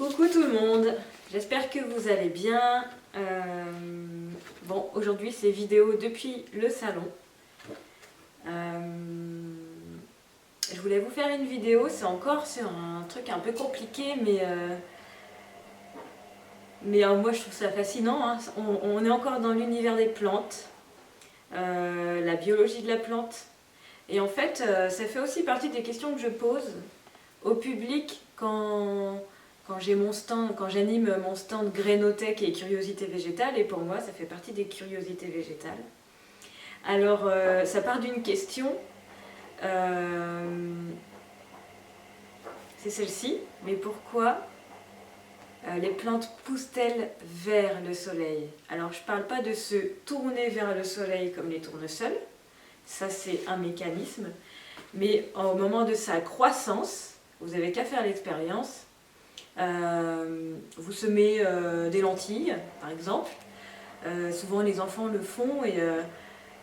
Coucou tout le monde, j'espère que vous allez bien. Bon, aujourd'hui c'est vidéo depuis le salon. Je voulais vous faire une vidéo, c'est encore sur un truc un peu compliqué, mais moi je trouve ça fascinant. Hein. On est encore dans l'univers des plantes, la biologie de la plante. Et en fait, ça fait aussi partie des questions que je pose au public quand j'ai mon stand, quand j'anime mon stand Grainothèque et Curiosité végétale, et pour moi ça fait partie des curiosités végétales. Alors ça part d'une question, c'est celle-ci, mais pourquoi les plantes poussent-elles vers le soleil? Alors je ne parle pas de se tourner vers le soleil comme les tournesols, ça c'est un mécanisme, mais au moment de sa croissance, vous n'avez qu'à faire l'expérience. Vous semez des lentilles, par exemple. Souvent les enfants le font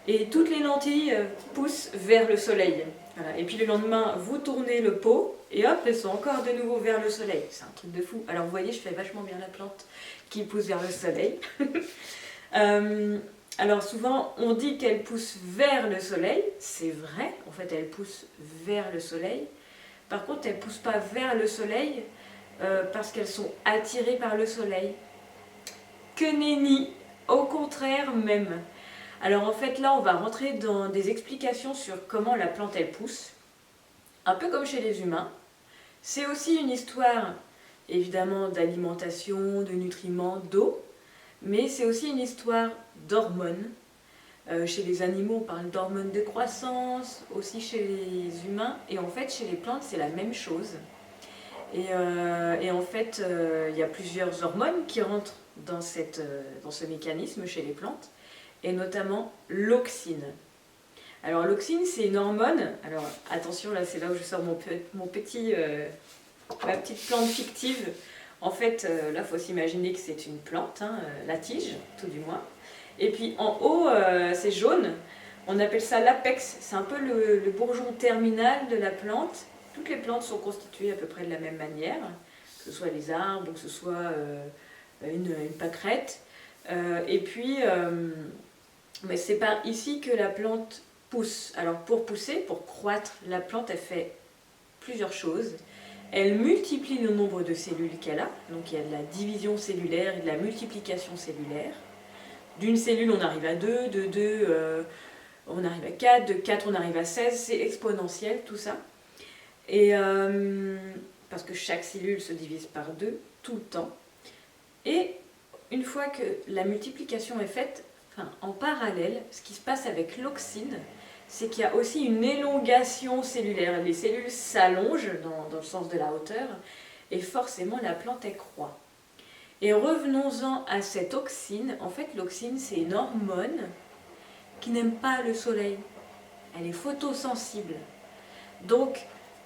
et toutes les lentilles poussent vers le soleil. Voilà. Et puis le lendemain, vous tournez le pot et hop, elles sont encore de nouveau vers le soleil. C'est un truc de fou. Alors vous voyez, je fais vachement bien la plante qui pousse vers le soleil. Alors souvent, on dit qu'elle pousse vers le soleil. C'est vrai, en fait, elle pousse vers le soleil. Par contre, elles ne poussent pas vers le soleil parce qu'elles sont attirées par le soleil. Que nenni, au contraire même. Alors en fait là on va rentrer dans des explications sur comment la plante elle pousse, un peu comme chez les humains. C'est aussi une histoire évidemment d'alimentation, de nutriments, d'eau, mais c'est aussi une histoire d'hormones. Chez les animaux on parle d'hormones de croissance, aussi chez les humains, et en fait chez les plantes c'est la même chose. Et en fait, il y a plusieurs hormones qui rentrent dans ce mécanisme chez les plantes, et notamment l'auxine. Alors l'auxine, c'est une hormone, alors attention, là c'est là où je sors ma petite plante fictive. En fait, là il faut s'imaginer que c'est une plante, hein, la tige, tout du moins. Et puis en haut, c'est jaune, on appelle ça l'apex, c'est un peu le bourgeon terminal de la plante. Toutes les plantes sont constituées à peu près de la même manière, que ce soit les arbres ou que ce soit une pâquerette. Et puis, mais c'est par ici que la plante pousse. Alors pour pousser, pour croître, la plante elle fait plusieurs choses. Elle multiplie le nombre de cellules qu'elle a, donc il y a de la division cellulaire et de la multiplication cellulaire. D'une cellule on arrive à 2, de 2 on arrive à 4, de 4 on arrive à 16, c'est exponentiel tout ça. Et parce que chaque cellule se divise par 2 tout le temps. Et une fois que la multiplication est faite, en parallèle, ce qui se passe avec l'auxine, c'est qu'il y a aussi une élongation cellulaire. Les cellules s'allongent dans le sens de la hauteur, et forcément la plante elle croît. Et revenons-en à cette auxine. En fait, l'auxine c'est une hormone qui n'aime pas le soleil. Elle est photosensible. Donc,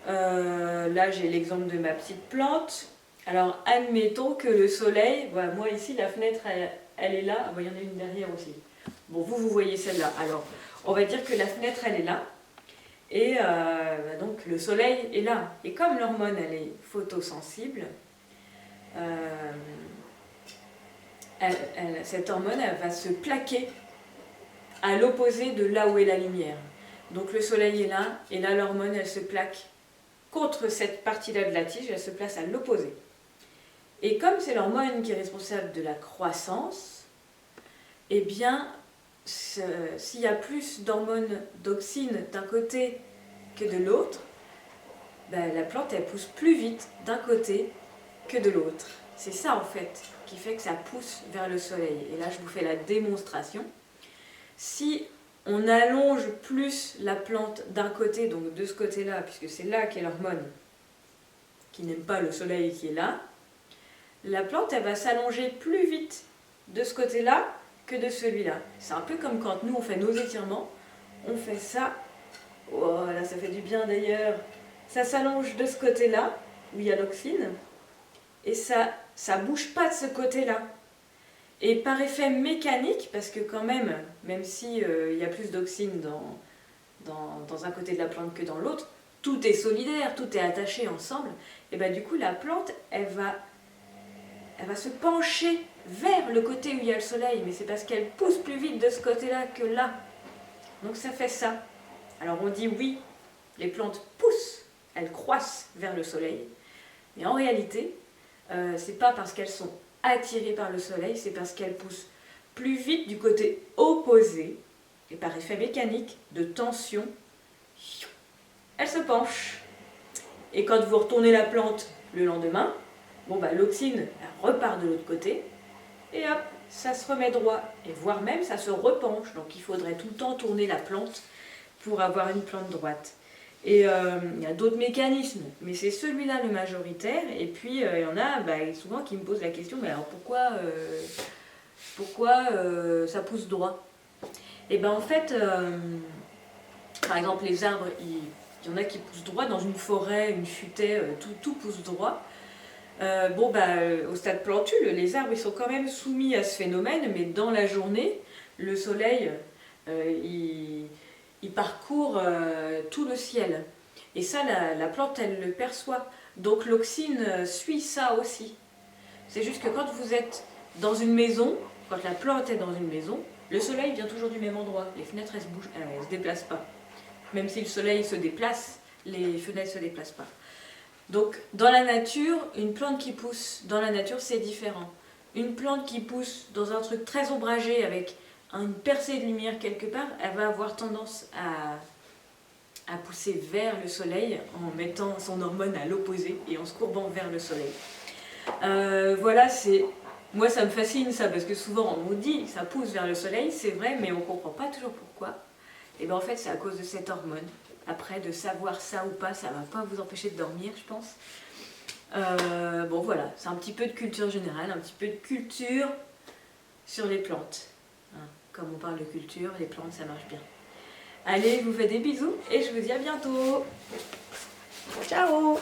là j'ai l'exemple de ma petite plante. Alors admettons que le soleil, voilà, moi ici la fenêtre elle est là, il y en a une derrière aussi. Bon, vous voyez celle-là. Alors on va dire que la fenêtre elle est là, et donc le soleil est là. Et comme l'hormone elle est photosensible, cette hormone elle va se plaquer à l'opposé de là où est la lumière. Donc le soleil est là, et là l'hormone elle se plaque contre cette partie-là de la tige, elle se place à l'opposé. Et comme c'est l'hormone qui est responsable de la croissance, eh bien, s'il y a plus d'hormones d'auxine d'un côté que de l'autre, ben, la plante elle pousse plus vite d'un côté que de l'autre. C'est ça en fait qui fait que ça pousse vers le soleil. Et là je vous fais la démonstration. Si on allonge plus la plante d'un côté, donc de ce côté-là, puisque c'est là qu'est l'hormone qui n'aime pas le soleil qui est là, la plante elle va s'allonger plus vite de ce côté-là que de celui-là. C'est un peu comme quand nous on fait nos étirements, on fait ça, oh là ça fait du bien d'ailleurs, ça s'allonge de ce côté-là, où il y a l'auxine, et ça bouge pas de ce côté-là. Et par effet mécanique, parce que quand même si il y a plus d'auxine dans un côté de la plante que dans l'autre, tout est solidaire, tout est attaché ensemble, et bien du coup la plante, elle va elle va se pencher vers le côté où il y a le soleil, mais c'est parce qu'elle pousse plus vite de ce côté-là que là. Donc ça fait ça. Alors on dit oui, les plantes poussent, elles croissent vers le soleil, mais en réalité, c'est pas parce qu'elles sont attirées par le soleil, c'est parce qu'elles poussent plus vite du côté opposé, et par effet mécanique de tension, elles se penchent. Et quand vous retournez la plante le lendemain, bon bah, l'auxine elle repart de l'autre côté, et hop, ça se remet droit, et voire même ça se repenche. Donc il faudrait tout le temps tourner la plante pour avoir une plante droite. Et il y a d'autres mécanismes, mais c'est celui-là le majoritaire. Et puis il y en a souvent qui me posent la question, mais alors pourquoi ça pousse droit? Et ben en fait, par exemple les arbres, il y en a qui poussent droit dans une forêt, une futaie, tout pousse droit. Au stade plantule, les arbres ils sont quand même soumis à ce phénomène, mais dans la journée, le soleil il parcourt tout le ciel. Et ça, la plante, elle le perçoit. Donc l'auxine suit ça aussi. C'est juste que quand vous êtes dans une maison, quand la plante est dans une maison, le soleil vient toujours du même endroit. Les fenêtres, elles se déplacent pas. Même si le soleil se déplace, les fenêtres se déplacent pas. Donc dans la nature, une plante qui pousse dans la nature, c'est différent. Une plante qui pousse dans un truc très ombragé avec une percée de lumière quelque part, elle va avoir tendance à pousser vers le soleil en mettant son hormone à l'opposé et en se courbant vers le soleil. Voilà, moi ça me fascine ça, parce que souvent on nous dit ça pousse vers le soleil, c'est vrai, mais on ne comprend pas toujours pourquoi. Et bien en fait c'est à cause de cette hormone. Après, de savoir ça ou pas, ça ne va pas vous empêcher de dormir, je pense. Bon voilà, c'est un petit peu de culture générale, un petit peu de culture sur les plantes. Comme on parle de culture, les plantes ça marche bien. Allez, je vous fais des bisous et je vous dis à bientôt. Ciao!